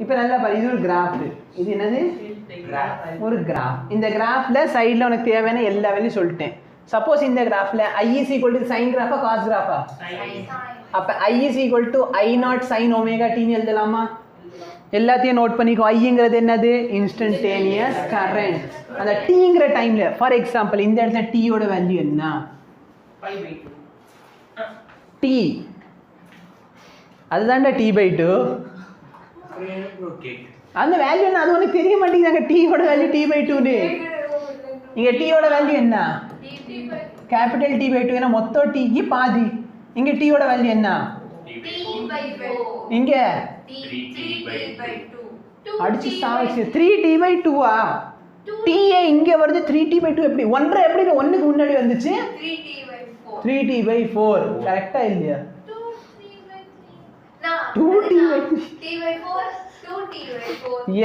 இப்போ நல்லா பாரு, இது ஒரு கிராஃப். இது என்னது? ஒரு கிராஃப். இந்த கிராஃப்ல சைடில் உனக்கு தேவையான எல்லா வேலையும் சொல்லிட்டேன். சப்போஸ் இந்த கிராஃப்ல I is equal to sin கிராஃபா காஸ் கிராஃபா? அப்போ I is equal to I0 sin omega t ன்னு எழுதலாமா? எல்லாத்தையும் நோட் பண்ணிக்கோ. ஐங்கிறது என்னது? Instantaneous current. அந்த டீங்கிற டைம்ல ஃபார் எக்ஸாம்பிள் இந்த இடத்துல டீயோட வேல்யூ என்ன? டி. அதுதான்டா t/2. அந்த வேல்யூ என்ன? அது உனக்கு தெரிய மாட்டேங்குது. டீயோட வேல்யூ t/2. இங்க டீயோட வேல்யூ என்ன? Capital T/2. ஏன்னா மொத்தம் டீக்கு பாதி. இங்க டீயோட வேல்யூ என்ன? இங்க அடிச்சு சாவச்சு 3t/2. t இங்க வருது 3t/2. எப்படி 1 எப்படி 1க்கு முன்னாடி வந்துச்சு? 3t/4. கரெக்ட்டா இல்லையா? 2t/3.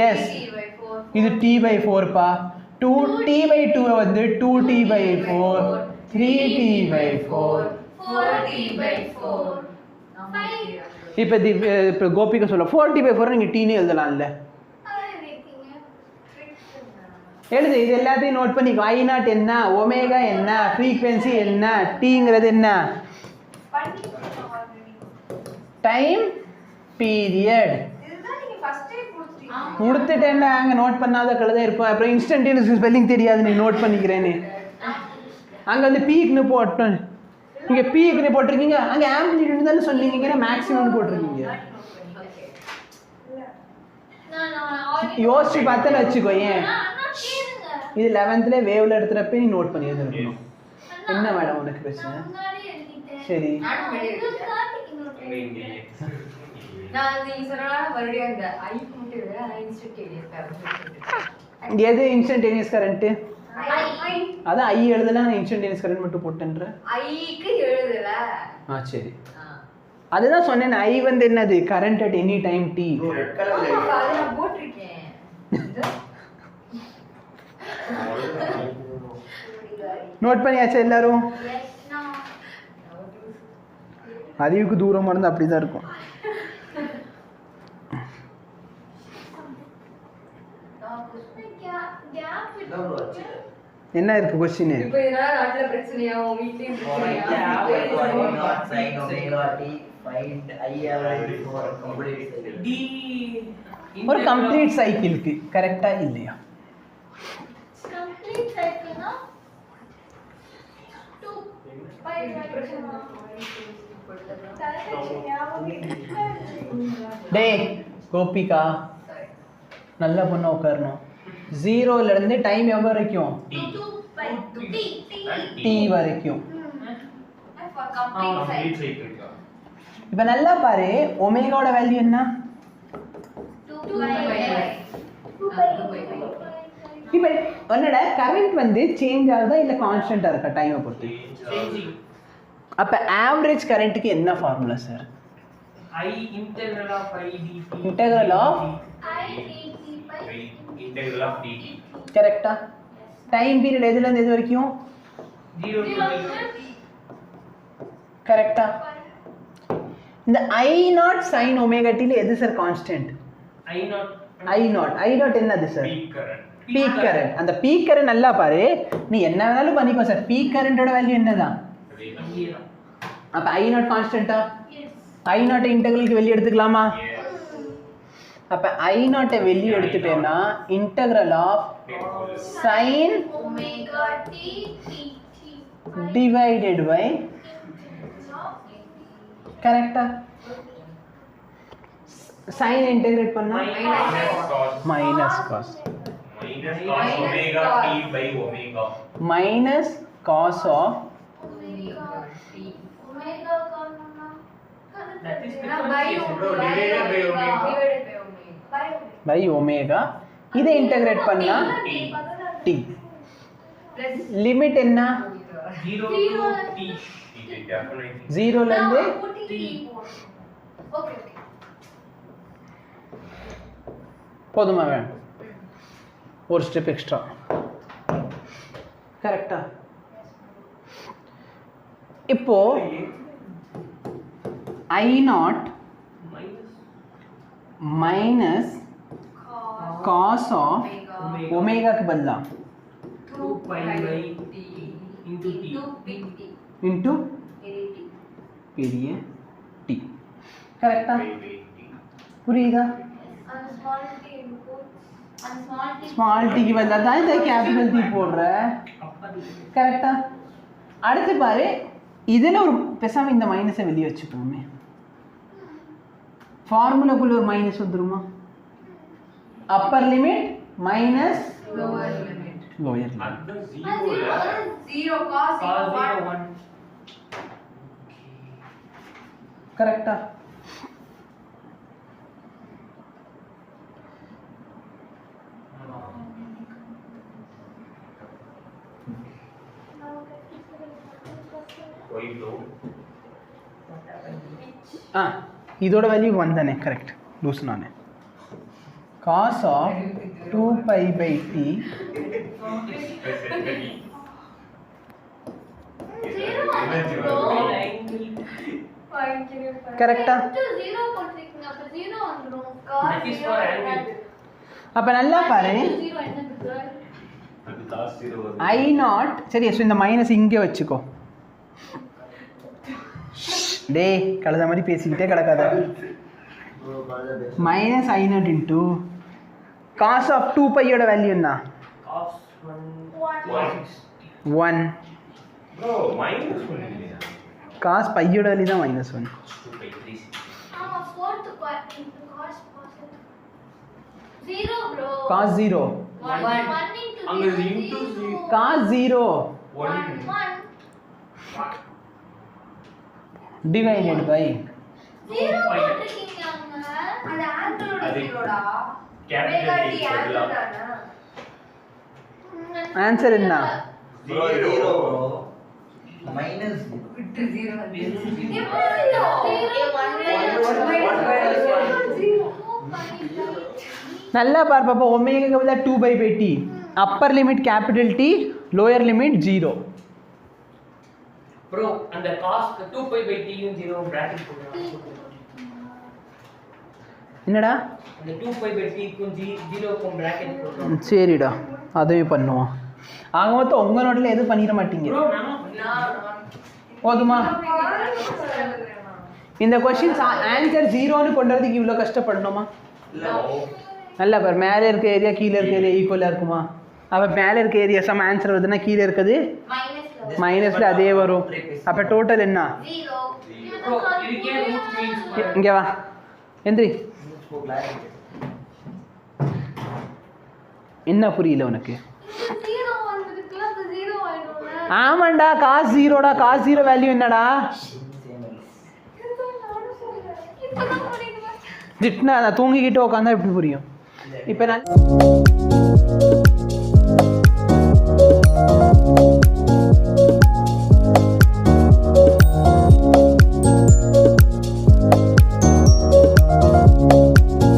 எஸ், இது t/4 பா. 2t/2 வந்து 2t/4, 3t/4, 4t/4. இப்போ கோபிகா சொல்ல 4t/4 நீங்க t-னு எழுதலாம்ல. எழுது. இது எல்லாத்தையும் நோட் பண்ணிக்கோ. I0 என்ன, ஒமேகா என்ன, ஃப்ரீக்வென்சி என்ன, டீங்கிறது என்ன? Time period. கொடுத்துட்டேன்டா, அங்கே நோட் பண்ணாத கழுதான் இருப்போம். அப்புறம் இன்ஸ்டன்டேனியஸ் ஸ்பெல்லிங் தெரியாது, நீ நோட் பண்ணிக்கிறேன்னு. அங்கே வந்து பீக்னு போட்டோம். இங்கே பீக்னு போட்டிருக்கீங்க, அங்கே ஆம்பிளிட்யூட் தானே சொன்னீங்க, மேக்ஸிமம்னு போட்டிருக்கீங்க. யோசிச்சு பார்த்தேன்னு வச்சுக்கோ. ஏன் இது 11th வேவ்ல எடுத்துறப்ப நீ நோட் பண்ணி எழுதிருக்கணும். என்ன மேடம் உனக்கு பிரச்சனை? சரி, எது இன்ஸ்டன்டேனியஸ் கரண்ட்? அதான் ஐ எழுதல, இன்ஸ்டன்டேனியஸ் கரண்ட் மட்டும் போட்டேன்ற. ஐக்கு எழுதல. சரி, அதுதான் சொன்னேன். ஐ வந்து என்னது? Current at any time t. போட்டிருக்கேன். நோட் பண்ணியாச்சு எல்லாரும்? அறிவுக்கு தூரமா இருந்தா அப்படிதான் இருக்கும். என்ன இருக்கு क्वेश्चन? இப்போ இதனால நாட்டுல பிரச்சனையா, உங்க வீட்லயும் பிரச்சனையா? ஒரு கம்ப்ளீட் சைக்கிளுக்கு கரெக்ட்டா இல்லையா? கம்ப்ளீட் சைக்கிள்னா 2 டேய் கோபிகா, நல்லா பண்ண உட்காரணும். 0ல இருந்து டைம் எவ்வளவு வரைக்கும்? t வரைக்கும். இப்ப நல்லா பாரு, ஒமேகாவோட வேல்யூ என்ன? 2/2. இப்ப என்னோட கரண்ட் வந்து சேஞ்ச் ஆகுதா இல்ல கான்ஸ்டன்ட்டா இருக்கா டைமை பொறுத்து? அப்ப ஆவரேஜ் கரண்ட்டுக்கு என்ன formula sir? I integral of I dt. Integral of I integral of dt. கரெக்ட்டா? டைம் பீரியட் எதுல இருந்து எது வரைக்கும்? 0 to கரெக்ட்டா? இந்த I0 sin omega t ல எது சார் கான்ஸ்டன்ட்? I0 என்னது சார்? Peak current. அந்த பீக் கரண்ட் நல்லா பாரு, நீ என்ன வேணாலும் பண்ணிக்கோ சார். பீக் கரண்டோட வேல்யூ என்னதான்? அப்ப I0 கான்ஸ்டன்ட்டா? I0 இன்டெகிரலுக்கு வெளிய எடுத்துக்கலாமா? அப்ப I0 வெளிய எடுத்துட்டேன்னா integral of sin omega t divided by கரெக்ட்டா? sin இன்டெகிரேட் பண்ணா minus cos omega t by omega minus cos of omega t. Omega that is by omega. இதை இன்டகிரேட் பண்ணா t. லிமிட் என்ன? 0 ல இருந்து t. ஓகே, போதுமா? வேணும் ஒரு ஸ்டெப் எக்ஸ்ட்ரா. கரெக்டா? இப்போ I0 minus cos of ஒமேகாக்கு பதிலா 2 pi by t into big T into பெரிய t. கரெக்டா? புரியுதா? ஸ்மால் டீக்கு பதிலா தான் இந்த கேபிட்டல் டி போடுற. கரெக்டா? அடுத்து பாரு, இதில் ஒரு பேசாமல் இந்த மைனஸை வெளியே வச்சுக்கோமே. ஃபார்முலாக்குள்ள ஒரு மைனஸ் வந்துருமா? Upper limit minus lower limit. கரெக்டா? இதோட வேல்யூ 1 தானே? கரெக்ட். லூஸ் நானே. cos of 2 pi by t கரெக்டா? அப்ப நல்லா பாரு, I0 சரி. இந்த மைனஸ் இங்கே வச்சுக்கோ. டே கழுத மாதிரி பேசிக்கிட்டே கிடக்காத. Minus I0 into cos of 2 பையோட வேல்யூ என்ன? 1. cos பையோட வேல்யூ தான் -1. cos 0 cos 0 divided by answer என்ன? நல்லா பார் பாப்பா, ஒமேகாக்கு பதிலா 2 by t. Upper limit capital T, lower limit 0. bro அந்த cos 2 pi by t யும் 0 பிராக்கெட் போடுங்க. என்னடா அந்த 2 pi by t க்கும் 0 க்கும் பிராக்கெட் போடுறோம். சரிடா, அதையும் பண்ணுவோம். ஆக மொத்தம் உங்க நோட்ல எதுவும் பண்ணிட மாட்டீங்க. போதுமா? இந்த கொஸ்டின்ஸ் ஆன்சர் 0ன்னு கொண்டு வரதுக்கு இவ்வளோ கஷ்டப்படணுமா? நல்லா பாரு, மேலே இருக்க ஏரியா கீழே இருக்க ஏரியா ஈக்குவலாக இருக்குமா? அப்போ மேலே இருக்க ஏரியா சம் ஆன்சர் வருதுன்னா கீழே இருக்குது மைனஸில் அதே வரும். அப்போ டோட்டல் என்ன? இங்கே வா எந்திரி. என்ன புரியல உனக்கு? ஆமாண்டா, cos 0டா. cos 0 வேல்யூ என்னடா? திட்டினா நான் தூங்கிக்கிட்டு உட்காந்தா எப்படி புரியும்? இப்போ நான்